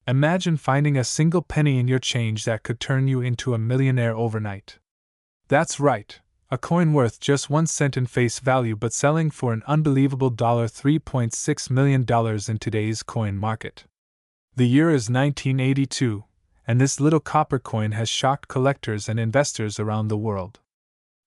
Imagine finding a single penny in your change that could turn you into a millionaire overnight. That's right, a coin worth just 1 cent in face value but selling for an unbelievable $3.6 million in today's coin market. The year is 1982, and this little copper coin has shocked collectors and investors around the world.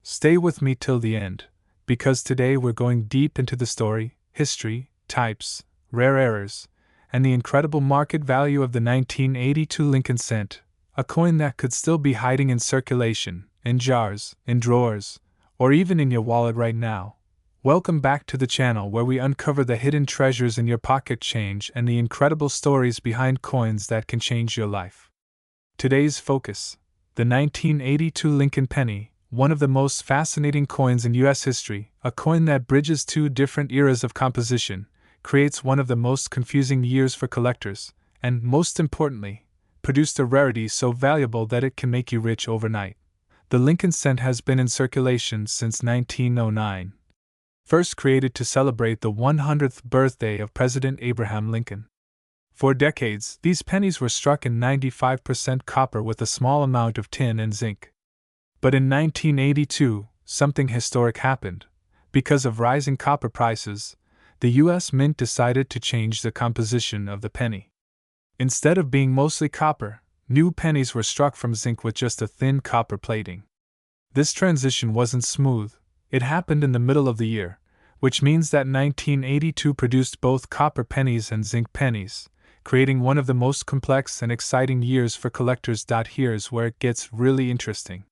Stay with me till the end, because today we're going deep into the story, history, types, rare errors, and the incredible market value of the 1982 Lincoln cent, a coin that could still be hiding in circulation, in jars, in drawers, or even in your wallet right now. Welcome back to the channel where we uncover the hidden treasures in your pocket change and the incredible stories behind coins that can change your life. Today's focus: the 1982 Lincoln penny, one of the most fascinating coins in U.S. history, a coin that bridges two different eras of composition, creates one of the most confusing years for collectors, and, most importantly, produced a rarity so valuable that it can make you rich overnight. The Lincoln cent has been in circulation since 1909. First created to celebrate the 100th birthday of President Abraham Lincoln. For decades, these pennies were struck in 95% copper with a small amount of tin and zinc. But in 1982, something historic happened. Because of rising copper prices, the U.S. Mint decided to change the composition of the penny. Instead of being mostly copper, new pennies were struck from zinc with just a thin copper plating. This transition wasn't smooth. It happened in the middle of the year, which means that 1982 produced both copper pennies and zinc pennies, creating one of the most complex and exciting years for collectors. Here's where it gets really interesting.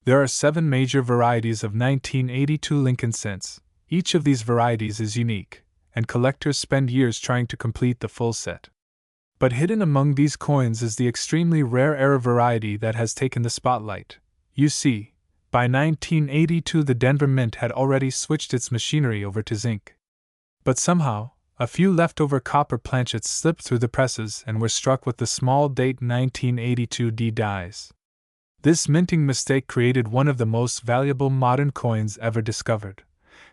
There are 7 major varieties of 1982 Lincoln cents. Each of these varieties is unique, and collectors spend years trying to complete the full set. But hidden among these coins is the extremely rare era variety that has taken the spotlight. You see, by 1982 the Denver Mint had already switched its machinery over to zinc. But somehow, a few leftover copper planchets slipped through the presses and were struck with the small date 1982 D dies. This minting mistake created one of the most valuable modern coins ever discovered.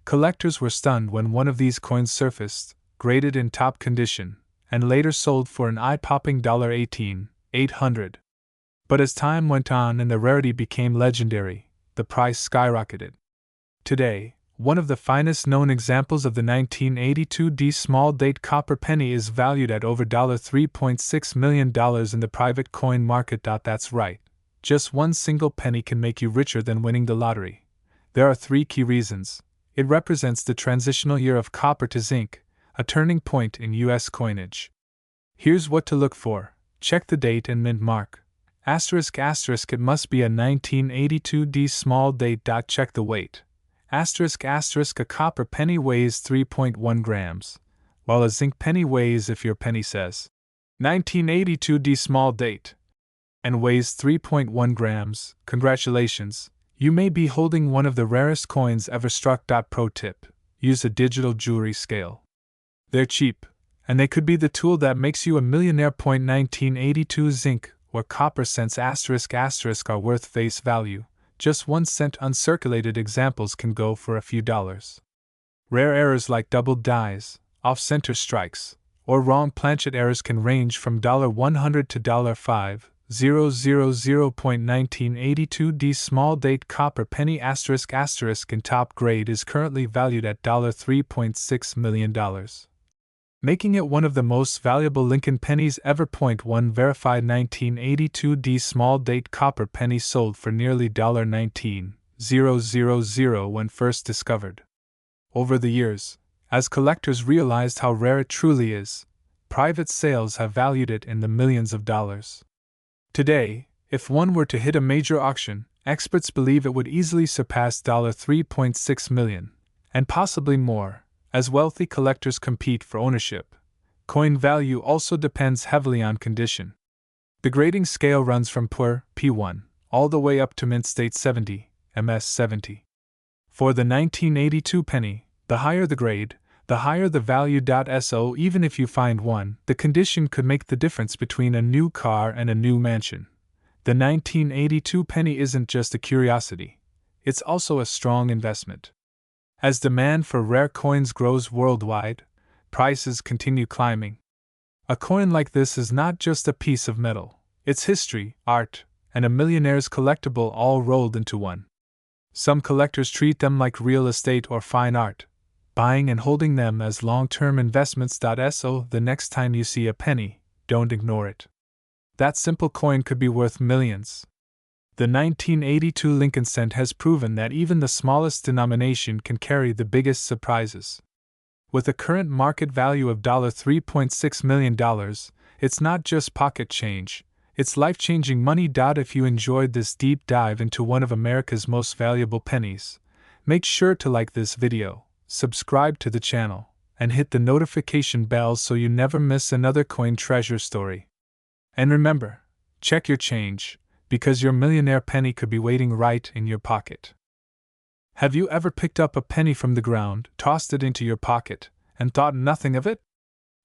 Collectors were stunned when one of these coins surfaced, graded in top condition, and later sold for an eye-popping $18,800. But as time went on and the rarity became legendary, the price skyrocketed. Today, one of the finest known examples of the 1982 D small date copper penny is valued at over $3.6 million in the private coin market. That's right, just one single penny can make you richer than winning the lottery. There are 3 key reasons. It represents the transitional year of copper to zinc, a turning point in U.S. coinage. Here's what to look for. Check the date and mint mark. Asterisk asterisk, it must be a 1982 D small date. Check the weight. Asterisk asterisk, a copper penny weighs 3.1 grams, while a zinc penny weighs, if your penny says 1982 D small date and weighs 3.1 grams, congratulations, you may be holding one of the rarest coins ever struck. Pro tip: use a digital jewelry scale. They're cheap, and they could be the tool that makes you a millionaire. 1982 zinc or copper cents asterisk asterisk are worth face value. Just 1 cent uncirculated examples can go for a few dollars. Rare errors like doubled dies, off-center strikes, or wrong planchet errors can range from $100 to $5,000. 1982 D small date copper penny asterisk asterisk in top grade is currently valued at $3.6 million, making it one of the most valuable Lincoln pennies ever. 1 Verified 1982 D small date copper penny sold for nearly $19,000 when first discovered. Over the years, as collectors realized how rare it truly is, private sales have valued it in the millions of dollars. Today, if one were to hit a major auction, experts believe it would easily surpass $3.6 million, and possibly more, as wealthy collectors compete for ownership. Coin value also depends heavily on condition. The grading scale runs from poor, P1, all the way up to mint state 70, MS 70. For the 1982 penny, the higher the grade, the higher the value. So even if you find one, the condition could make the difference between a new car and a new mansion. The 1982 penny isn't just a curiosity, it's also a strong investment. As demand for rare coins grows worldwide, prices continue climbing. A coin like this is not just a piece of metal, it's history, art, and a millionaire's collectible all rolled into one. Some collectors treat them like real estate or fine art, buying and holding them as long-term investments. So the next time you see a penny, don't ignore it. That simple coin could be worth millions. The 1982 Lincoln cent has proven that even the smallest denomination can carry the biggest surprises. With a current market value of $3.6 million, it's not just pocket change, it's life-changing money. If you enjoyed this deep dive into one of America's most valuable pennies, make sure to like this video, subscribe to the channel, and hit the notification bell so you never miss another coin treasure story. And remember, check your change, because your millionaire penny could be waiting right in your pocket. Have you ever picked up a penny from the ground, tossed it into your pocket, and thought nothing of it?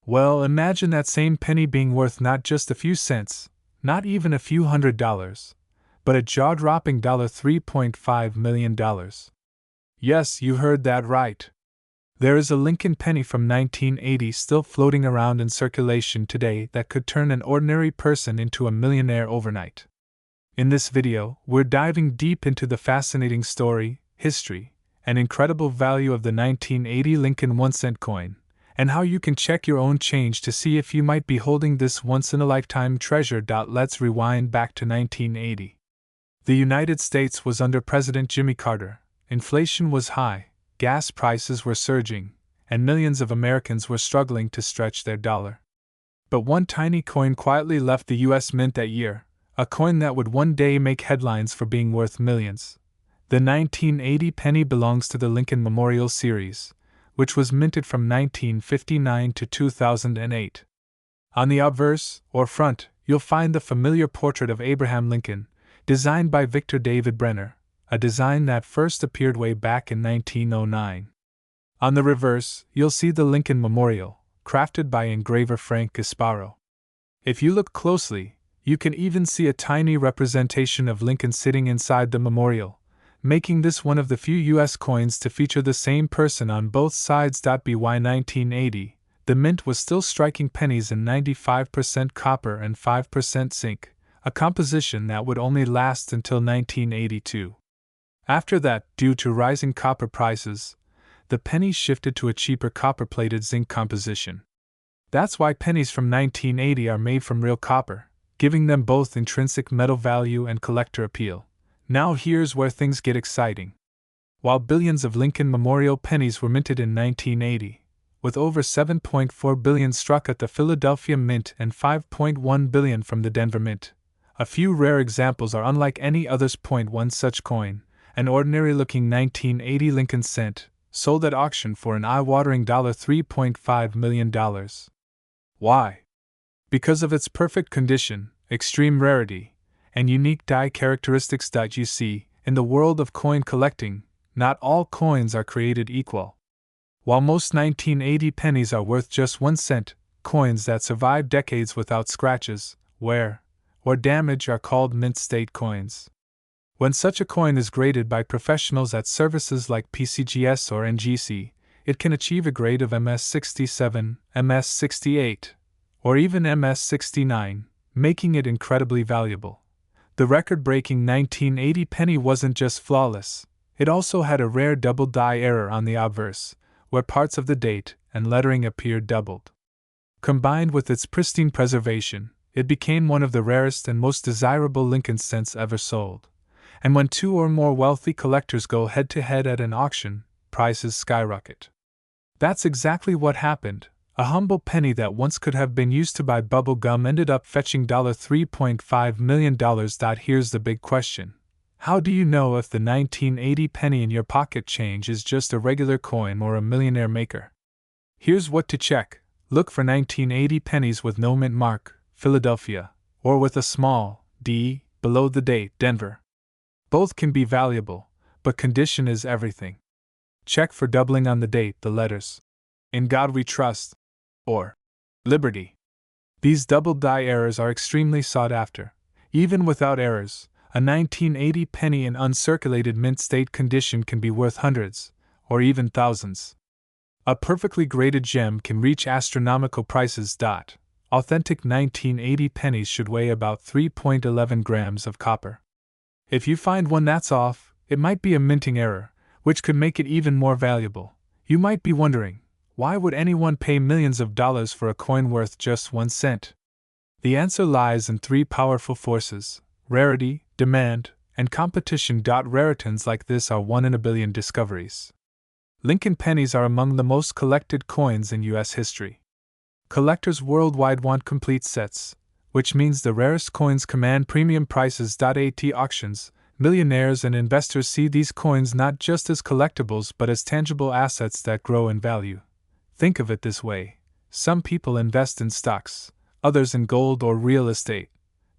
Well, imagine that same penny being worth not just a few cents, not even a few $100s, but a jaw-dropping $3.5 million. Yes, you heard that right. There is a Lincoln penny from 1980 still floating around in circulation today that could turn an ordinary person into a millionaire overnight. In this video, we're diving deep into the fascinating story, history, and incredible value of the 1980 Lincoln 1-cent coin, and how you can check your own change to see if you might be holding this once-in-a-lifetime treasure. Let's rewind back to 1980. The United States was under President Jimmy Carter, inflation was high, gas prices were surging, and millions of Americans were struggling to stretch their dollar. But one tiny coin quietly left the U.S. Mint that year, a coin that would one day make headlines for being worth millions. The 1980 penny belongs to the Lincoln Memorial Series, which was minted from 1959 to 2008. On the obverse, or front, you'll find the familiar portrait of Abraham Lincoln, designed by Victor David Brenner, a design that first appeared way back in 1909. On the reverse, you'll see the Lincoln Memorial, crafted by engraver Frank Gasparo. If you look closely, you can even see a tiny representation of Lincoln sitting inside the memorial, making this one of the few U.S. coins to feature the same person on both sides. By 1980, the mint was still striking pennies in 95% copper and 5% zinc, a composition that would only last until 1982. After that, due to rising copper prices, the penny shifted to a cheaper copper-plated zinc composition. That's why pennies from 1980 are made from real copper, giving them both intrinsic metal value and collector appeal. Now here's where things get exciting. While billions of Lincoln Memorial pennies were minted in 1980, with over $7.4 billion struck at the Philadelphia Mint and $5.1 billion from the Denver Mint, a few rare examples are unlike any others. One such coin, an ordinary-looking 1980 Lincoln cent, sold at auction for an eye-watering $3.5 million. Why? Because of its perfect condition, extreme rarity, and unique die characteristics. You see, in the world of coin collecting, not all coins are created equal. While most 1980 pennies are worth just 1 cent, coins that survive decades without scratches, wear, or damage are called mint-state coins. When such a coin is graded by professionals at services like PCGS or NGC, it can achieve a grade of MS67, MS68, or even MS69, making it incredibly valuable. The record-breaking 1980 penny wasn't just flawless, it also had a rare double die error on the obverse, where parts of the date and lettering appeared doubled. Combined with its pristine preservation, it became one of the rarest and most desirable Lincoln cents ever sold. And when two or more wealthy collectors go head-to-head at an auction, prices skyrocket. That's exactly what happened. A humble penny that once could have been used to buy bubble gum ended up fetching $3.5 million. Here's the big question. How do you know if the 1980 penny in your pocket change is just a regular coin or a millionaire maker? Here's what to check. Look for 1980 pennies with no mint mark, Philadelphia, or with a small D below the date, Denver. Both can be valuable, but condition is everything. Check for doubling on the date, the letters "In God We Trust" or "Liberty." These double die errors are extremely sought after. Even without errors, a 1980 penny in uncirculated mint state condition can be worth hundreds, or even thousands. A perfectly graded gem can reach astronomical prices. Authentic 1980 pennies should weigh about 3.11 grams of copper. If you find one that's off, it might be a minting error, which could make it even more valuable. You might be wondering, why would anyone pay millions of dollars for a coin worth just 1 cent? The answer lies in 3 powerful forces: rarity, demand, and competition. Raritons like this are 1 in a billion discoveries. Lincoln pennies are among the most collected coins in U.S. history. Collectors worldwide want complete sets, which means the rarest coins command premium prices. At auctions, millionaires and investors see these coins not just as collectibles but as tangible assets that grow in value. Think of it this way: some people invest in stocks, others in gold or real estate,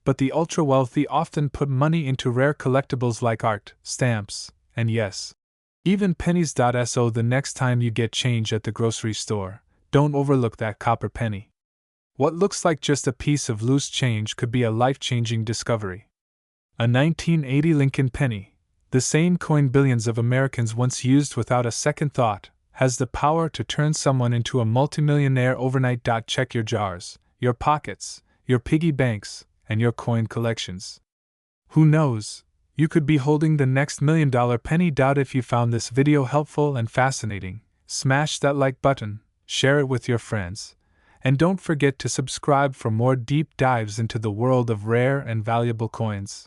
but the ultra-wealthy often put money into rare collectibles like art, stamps, and yes, even pennies. So the next time you get change at the grocery store, don't overlook that copper penny. What looks like just a piece of loose change could be a life-changing discovery. A 1980 Lincoln penny, the same coin billions of Americans once used without a second thought, has the power to turn someone into a multimillionaire overnight. Check your jars, your pockets, your piggy banks, and your coin collections. Who knows? You could be holding the next $1 million penny. If you found this video helpful and fascinating, smash that like button, share it with your friends, and don't forget to subscribe for more deep dives into the world of rare and valuable coins.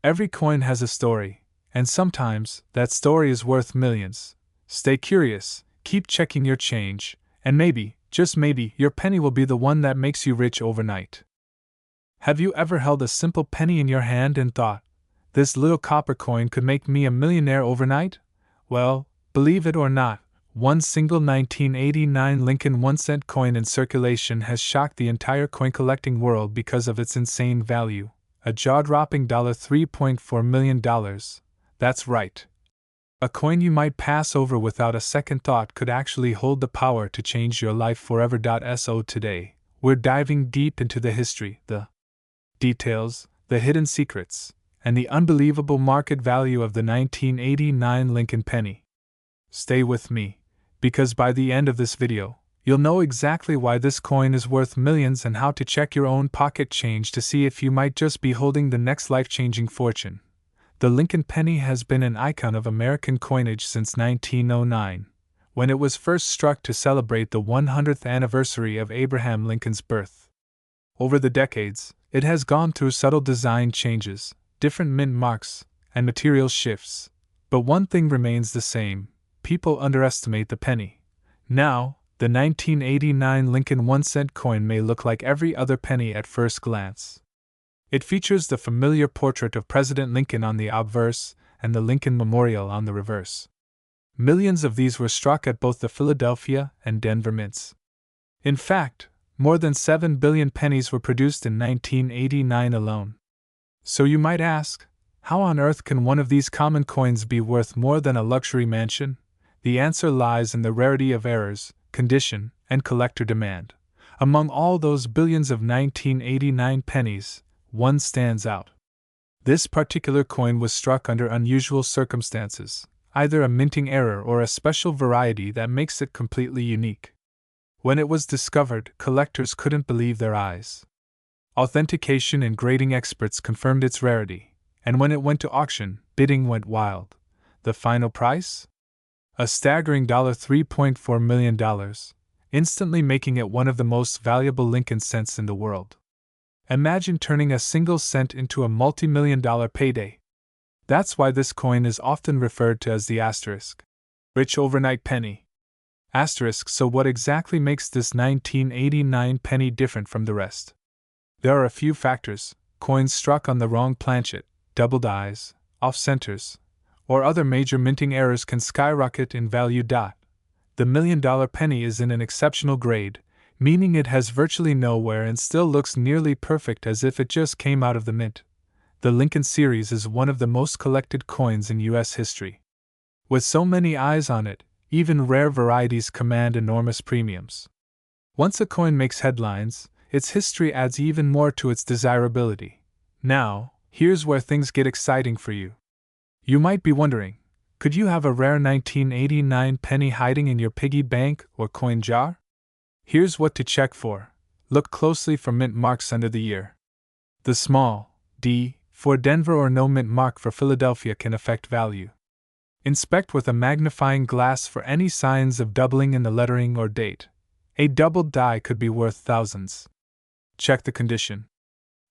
Every coin has a story, and sometimes that story is worth millions. Stay curious, keep checking your change, and maybe, just maybe, your penny will be the one that makes you rich overnight. Have you ever held a simple penny in your hand and thought, this little copper coin could make me a millionaire overnight? Well, believe it or not, one single 1989 Lincoln 1-cent coin in circulation has shocked the entire coin collecting world because of its insane value, a jaw-dropping $3.4 million. That's right. A coin you might pass over without a second thought could actually hold the power to change your life forever. So today, we're diving deep into the history, the details, the hidden secrets, and the unbelievable market value of the 1989 Lincoln penny. Stay with me, because by the end of this video, you'll know exactly why this coin is worth millions and how to check your own pocket change to see if you might just be holding the next life-changing fortune. The Lincoln penny has been an icon of American coinage since 1909, when it was first struck to celebrate the 100th anniversary of Abraham Lincoln's birth. Over the decades, it has gone through subtle design changes, different mint marks, and material shifts, but one thing remains the same: people underestimate the penny. Now, the 1989 Lincoln 1-cent coin may look like every other penny at first glance. It features the familiar portrait of President Lincoln on the obverse and the Lincoln Memorial on the reverse. Millions of these were struck at both the Philadelphia and Denver mints. In fact, more than 7 billion pennies were produced in 1989 alone. So you might ask, how on earth can one of these common coins be worth more than a luxury mansion? The answer lies in the rarity of errors, condition, and collector demand. Among all those billions of 1989 pennies, one stands out. This particular coin was struck under unusual circumstances, either a minting error or a special variety that makes it completely unique. When it was discovered, collectors couldn't believe their eyes. Authentication and grading experts confirmed its rarity, and when it went to auction, bidding went wild. The final price? A staggering $3.4 million, instantly making it one of the most valuable Lincoln cents in the world. Imagine turning a single cent into a multi-million-dollar payday. That's why this coin is often referred to as the asterisk. Rich overnight penny. Asterisk. So what exactly makes this 1989 penny different from the rest? There are a few factors: coins struck on the wrong planchet, doubled eyes, off-centers, or other major minting errors can skyrocket in value. The $1 million penny is in an exceptional grade, meaning it has virtually no wear and still looks nearly perfect as if it just came out of the mint. The Lincoln series is one of the most collected coins in U.S. history. With so many eyes on it, even rare varieties command enormous premiums. Once a coin makes headlines, its history adds even more to its desirability. Now, here's where things get exciting for you. You might be wondering, could you have a rare 1989 penny hiding in your piggy bank or coin jar? Here's what to check for. Look closely for mint marks under the ear. The small D for Denver or no mint mark for Philadelphia can affect value. Inspect with a magnifying glass for any signs of doubling in the lettering or date. A doubled die could be worth thousands. Check the condition.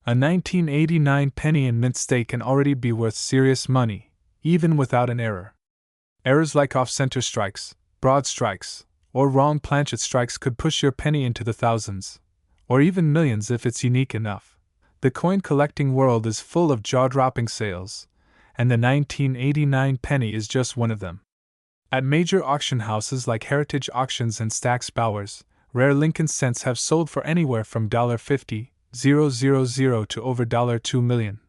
A 1989 penny in mint state can already be worth serious money, even without an error. Errors like off-center strikes, broad strikes, or wrong planchet strikes could push your penny into the thousands, or even millions if it's unique enough. The coin collecting world is full of jaw-dropping sales, and the 1989 penny is just one of them. At major auction houses like Heritage Auctions and Stack's Bowers, rare Lincoln cents have sold for anywhere from $50,000 to over $2 million.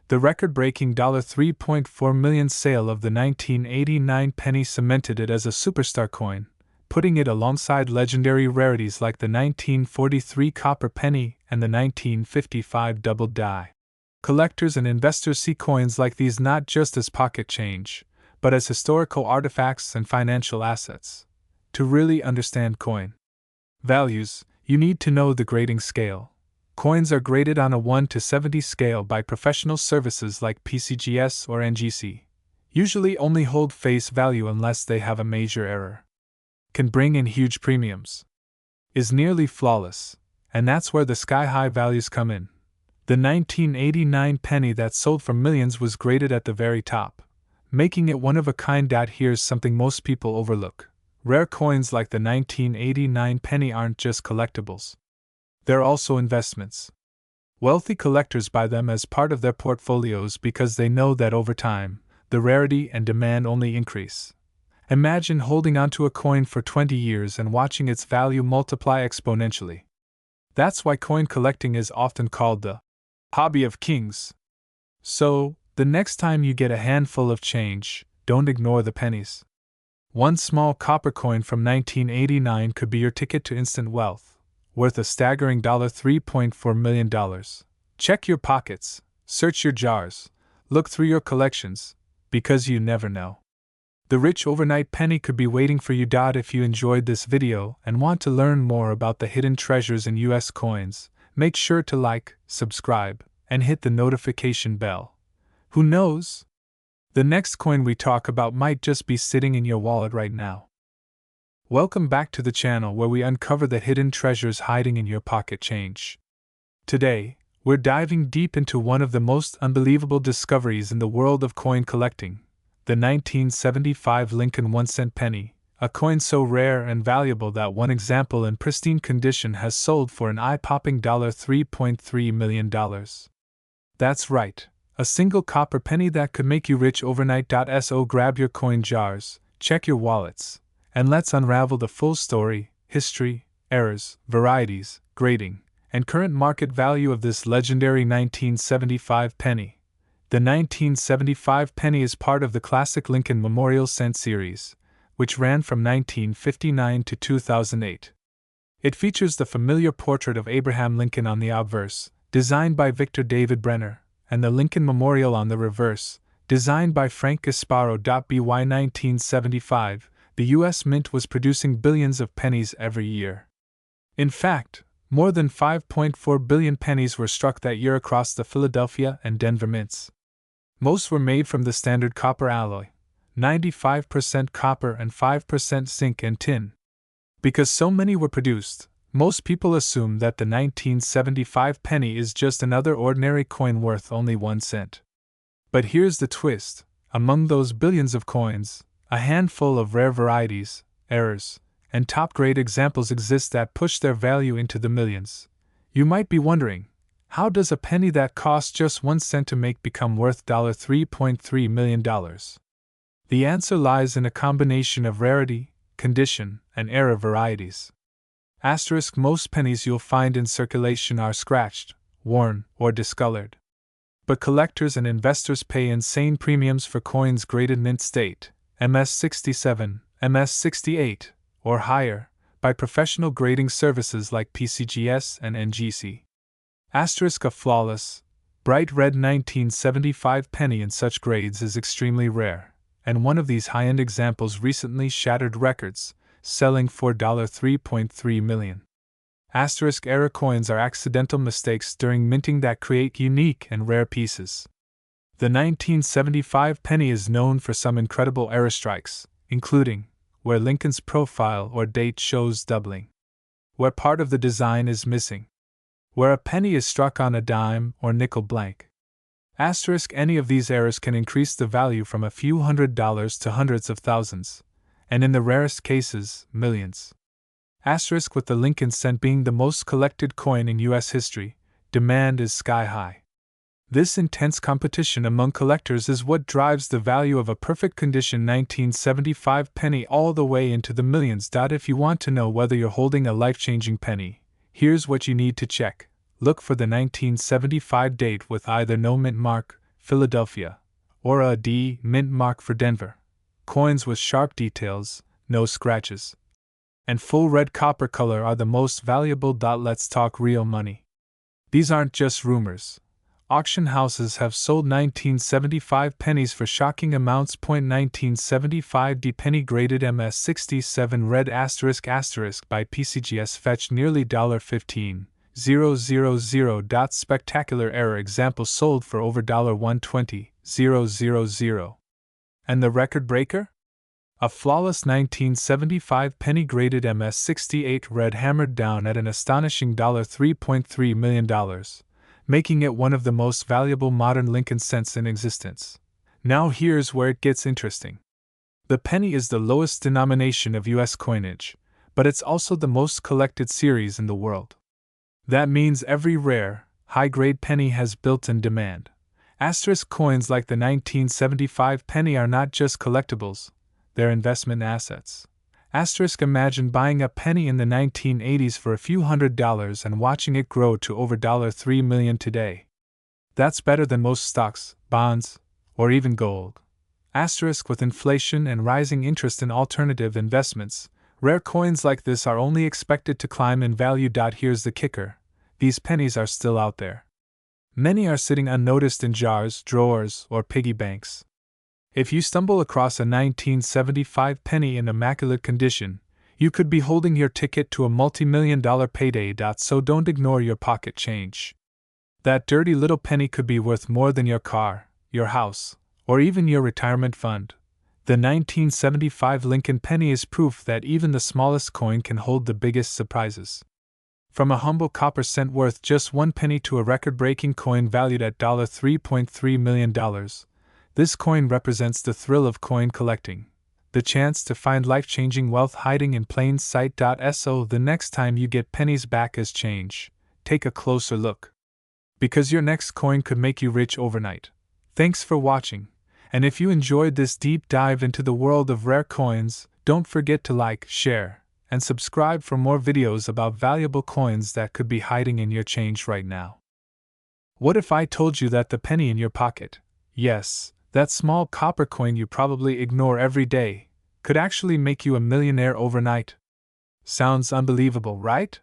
The record-breaking $3.4 million sale of the 1989 penny cemented it as a superstar coin, putting it alongside legendary rarities like the 1943 copper penny and the 1955 double die. Collectors and investors see coins like these not just as pocket change, but as historical artifacts and financial assets. To really understand coin values, you need to know the grading scale. Coins are graded on a 1 to 70 scale by professional services like PCGS or NGC. Usually only hold face value unless they have a major error. Can bring in huge premiums. Is nearly flawless, and that's where the sky-high values come in. The 1989 penny that sold for millions was graded at the very top, making it one of a kind. Here's something most people overlook. Rare coins like the 1989 penny aren't just collectibles. They're also investments. Wealthy collectors buy them as part of their portfolios because they know that over time, the rarity and demand only increase. Imagine holding onto a coin for 20 years and watching its value multiply exponentially. That's why coin collecting is often called the hobby of kings. So, the next time you get a handful of change, don't ignore the pennies. One small copper coin from 1989 could be your ticket to instant wealth, worth a staggering $3.4 million. Check your pockets, search your jars, look through your collections, because you never know. The rich overnight penny could be waiting for you. If you enjoyed this video and want to learn more about the hidden treasures in US coins, make sure to like, subscribe, and hit the notification bell. Who knows? The next coin we talk about might just be sitting in your wallet right now. Welcome back to the channel where we uncover the hidden treasures hiding in your pocket change. Today, we're diving deep into one of the most unbelievable discoveries in the world of coin collecting, the 1975 Lincoln 1-cent penny, a coin so rare and valuable that one example in pristine condition has sold for an eye-popping $3.3 million. That's right, a single copper penny that could make you rich overnight. So grab your coin jars, check your wallets, and let's unravel the full story, history, errors, varieties, grading, and current market value of this legendary 1975 penny. The 1975 penny is part of the classic Lincoln Memorial Cent series, which ran from 1959 to 2008. It features the familiar portrait of Abraham Lincoln on the obverse, designed by Victor David Brenner, and the Lincoln Memorial on the reverse, designed by Frank Gasparo. By 1975, the U.S. Mint was producing billions of pennies every year. In fact, more than 5.4 billion pennies were struck that year across the Philadelphia and Denver mints. Most were made from the standard copper alloy, 95% copper and 5% zinc and tin. Because so many were produced, most people assume that the 1975 penny is just another ordinary coin worth only 1 cent. But here's the twist: among those billions of coins, a handful of rare varieties, errors, and top-grade examples exist that push their value into the millions. You might be wondering, how does a penny that costs just 1 cent to make become worth $3.3 million? The answer lies in a combination of rarity, condition, and error varieties. Asterisk: most pennies you'll find in circulation are scratched, worn, or discolored. But collectors and investors pay insane premiums for coins graded mint state, MS67, MS68, or higher, by professional grading services like PCGS and NGC. Asterisk: a flawless, bright red 1975 penny in such grades is extremely rare, and one of these high-end examples recently shattered records, selling for $3.3 million. Error coins are accidental mistakes during minting that create unique and rare pieces. The 1975 penny is known for some incredible error strikes, including where Lincoln's profile or date shows doubling, where part of the design is missing, where a penny is struck on a dime or nickel blank. Any of these errors can increase the value from a few $100s to hundreds of thousands, and in the rarest cases, millions. With the Lincoln cent being the most collected coin in U.S. history, demand is sky high. This intense competition among collectors is what drives the value of a perfect condition 1975 penny all the way into the millions. If you want to know whether you're holding a life-changing penny, here's what you need to check. Look for the 1975 date with either no mint mark, Philadelphia, or a D mint mark for Denver. Coins with sharp details, no scratches, and full red copper color are the most valuable. Let's talk real money. These aren't just rumors. Auction houses have sold 1975 pennies for shocking amounts. 1975 D penny graded MS67 red *** by PCGS fetched nearly $15,000. Spectacular error example sold for over $120,000. And the record breaker? A flawless 1975 penny graded MS68 red hammered down at an astonishing $3.3 million, making it one of the most valuable modern Lincoln cents in existence. Now here's where it gets interesting. The penny is the lowest denomination of U.S. coinage, but it's also the most collected series in the world. That means every rare, high-grade penny has built-in demand. Coins like the 1975 penny are not just collectibles, they're investment assets. Imagine buying a penny in the 1980s for a few $100s and watching it grow to over $3 million today. That's better than most stocks, bonds, or even gold. With inflation and rising interest in alternative investments, rare coins like this are only expected to climb in value. Here's the kicker: these pennies are still out there. Many are sitting unnoticed in jars, drawers, or piggy banks. If you stumble across a 1975 penny in immaculate condition, you could be holding your ticket to a multi-million-dollar payday. So don't ignore your pocket change. That dirty little penny could be worth more than your car, your house, or even your retirement fund. The 1975 Lincoln penny is proof that even the smallest coin can hold the biggest surprises. From a humble copper cent worth just 1 penny to a record-breaking coin valued at $3.3 million, this coin represents the thrill of coin collecting, the chance to find life-changing wealth hiding in plain sight. So the next time you get pennies back as change, take a closer look. Because your next coin could make you rich overnight. Thanks for watching, and if you enjoyed this deep dive into the world of rare coins, don't forget to like, share, and subscribe for more videos about valuable coins that could be hiding in your change right now. What if I told you that the penny in your pocket, yes, that small copper coin you probably ignore every day, could actually make you a millionaire overnight? Sounds unbelievable, right?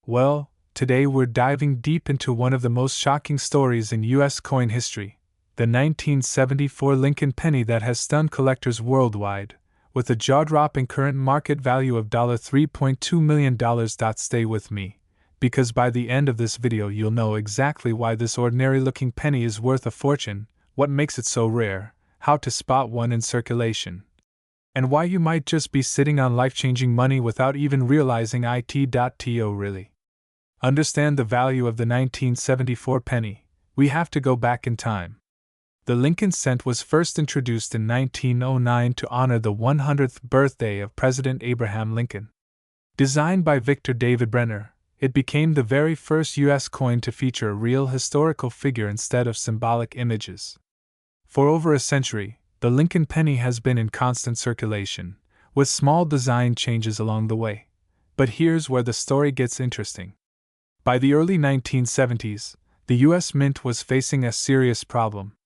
Well, today we're diving deep into one of the most shocking stories in U.S. coin history, the 1974 Lincoln penny that has stunned collectors worldwide, with a jaw-dropping current market value of $3.2 million. Stay with me, because by the end of this video you'll know exactly why this ordinary-looking penny is worth a fortune, what makes it so rare, how to spot one in circulation, and why you might just be sitting on life-changing money without even realizing it. To really understand the value of the 1974 penny, we have to go back in time. The Lincoln cent was first introduced in 1909 to honor the 100th birthday of President Abraham Lincoln. Designed by Victor David Brenner, it became the very first U.S. coin to feature a real historical figure instead of symbolic images. For over a century, the Lincoln penny has been in constant circulation, with small design changes along the way. But here's where the story gets interesting. By the early 1970s, the U.S. Mint was facing a serious problem.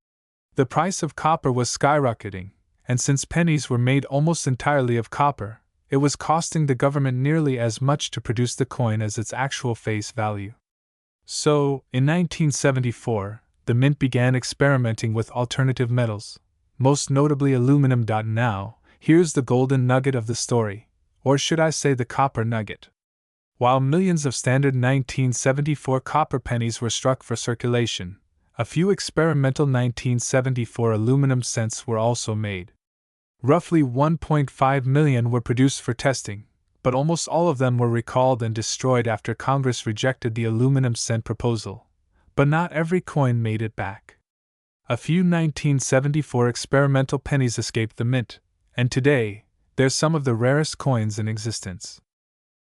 The price of copper was skyrocketing, and since pennies were made almost entirely of copper, it was costing the government nearly as much to produce the coin as its actual face value. So, in 1974, the Mint began experimenting with alternative metals, most notably aluminum. Now, here's the golden nugget of the story, or should I say the copper nugget. While millions of standard 1974 copper pennies were struck for circulation, a few experimental 1974 aluminum cents were also made. Roughly 1.5 million were produced for testing, but almost all of them were recalled and destroyed after Congress rejected the aluminum cent proposal. But not every coin made it back. A few 1974 experimental pennies escaped the mint, and today, they're some of the rarest coins in existence.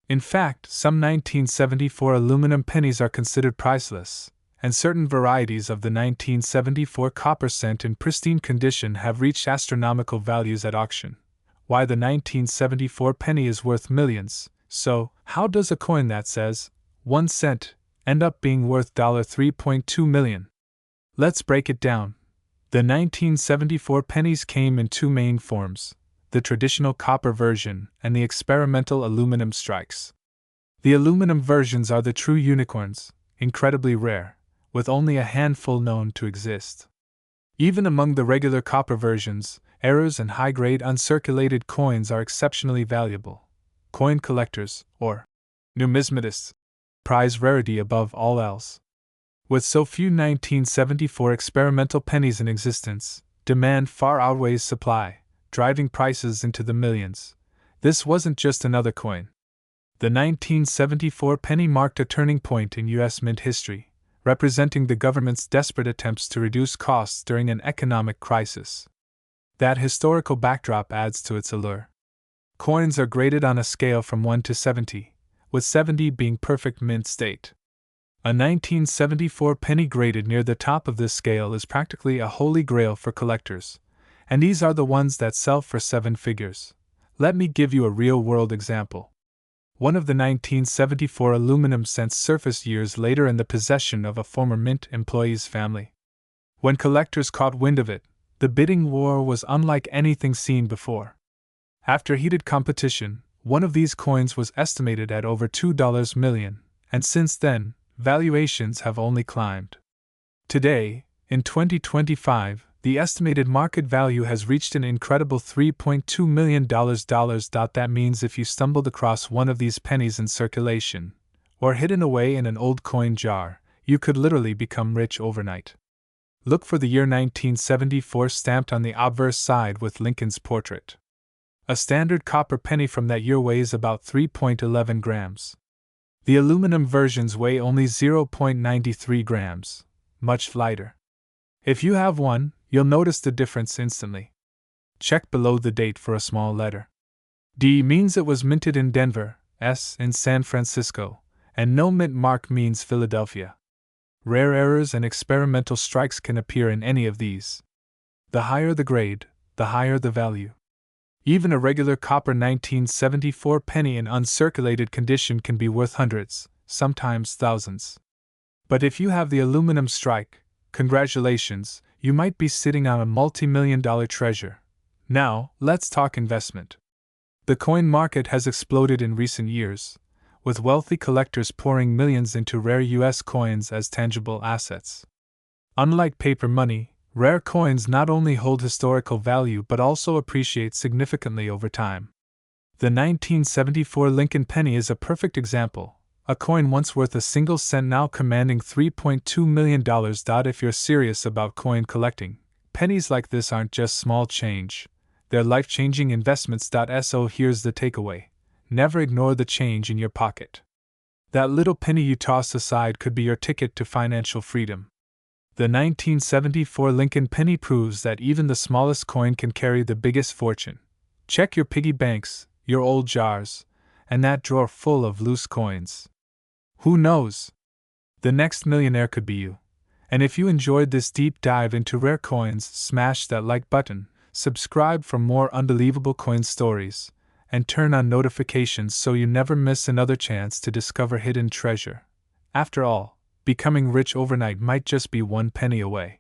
In fact, some 1974 aluminum pennies are considered priceless, and certain varieties of the 1974 copper cent in pristine condition have reached astronomical values at auction. Why the 1974 penny is worth millions. So, how does a coin that says 1 cent end up being worth $3.2 million? Let's break it down. The 1974 pennies came in two main forms: the traditional copper version and the experimental aluminum strikes. The aluminum versions are the true unicorns, incredibly rare, with only a handful known to exist. Even among the regular copper versions, errors and high-grade uncirculated coins are exceptionally valuable. Coin collectors, or numismatists, prize rarity above all else. With so few 1974 experimental pennies in existence, demand far outweighs supply, driving prices into the millions. This wasn't just another coin. The 1974 penny marked a turning point in U.S. mint history, representing the government's desperate attempts to reduce costs during an economic crisis. That historical backdrop adds to its allure. Coins are graded on a scale from 1 to 70, with 70 being perfect mint state. A 1974 penny graded near the top of this scale is practically a holy grail for collectors, and these are the ones that sell for 7 figures. Let me give you a real-world example. One of the 1974 aluminum cents surfaced years later in the possession of a former mint employee's family. When collectors caught wind of it, the bidding war was unlike anything seen before. After heated competition, one of these coins was estimated at over $2 million, and since then, valuations have only climbed. Today, in 2025, the estimated market value has reached an incredible $3.2 million. That means if you stumbled across one of these pennies in circulation, or hidden away in an old coin jar, you could literally become rich overnight. Look for the year 1974 stamped on the obverse side with Lincoln's portrait. A standard copper penny from that year weighs about 3.11 grams. The aluminum versions weigh only 0.93 grams, much lighter. If you have one, you'll notice the difference instantly. Check below the date for a small letter. D means it was minted in Denver, S in San Francisco, and no mint mark means Philadelphia. Rare errors and experimental strikes can appear in any of these. The higher the grade, the higher the value. Even a regular copper 1974 penny in uncirculated condition can be worth hundreds, sometimes thousands. But if you have the aluminum strike, congratulations, you might be sitting on a multi-million-dollar treasure. Now, let's talk investment. The coin market has exploded in recent years, with wealthy collectors pouring millions into rare U.S. coins as tangible assets. Unlike paper money, rare coins not only hold historical value but also appreciate significantly over time. The 1974 Lincoln penny is a perfect example, a coin once worth a single cent now commanding $3.2 million. If you're serious about coin collecting, pennies like this aren't just small change, they're life-changing investments. So here's the takeaway: never ignore the change in your pocket. That little penny you toss aside could be your ticket to financial freedom. The 1974 Lincoln penny proves that even the smallest coin can carry the biggest fortune. Check your piggy banks, your old jars, and that drawer full of loose coins. Who knows? The next millionaire could be you. And if you enjoyed this deep dive into rare coins, smash that like button, subscribe for more unbelievable coin stories, and turn on notifications so you never miss another chance to discover hidden treasure. After all, becoming rich overnight might just be one penny away.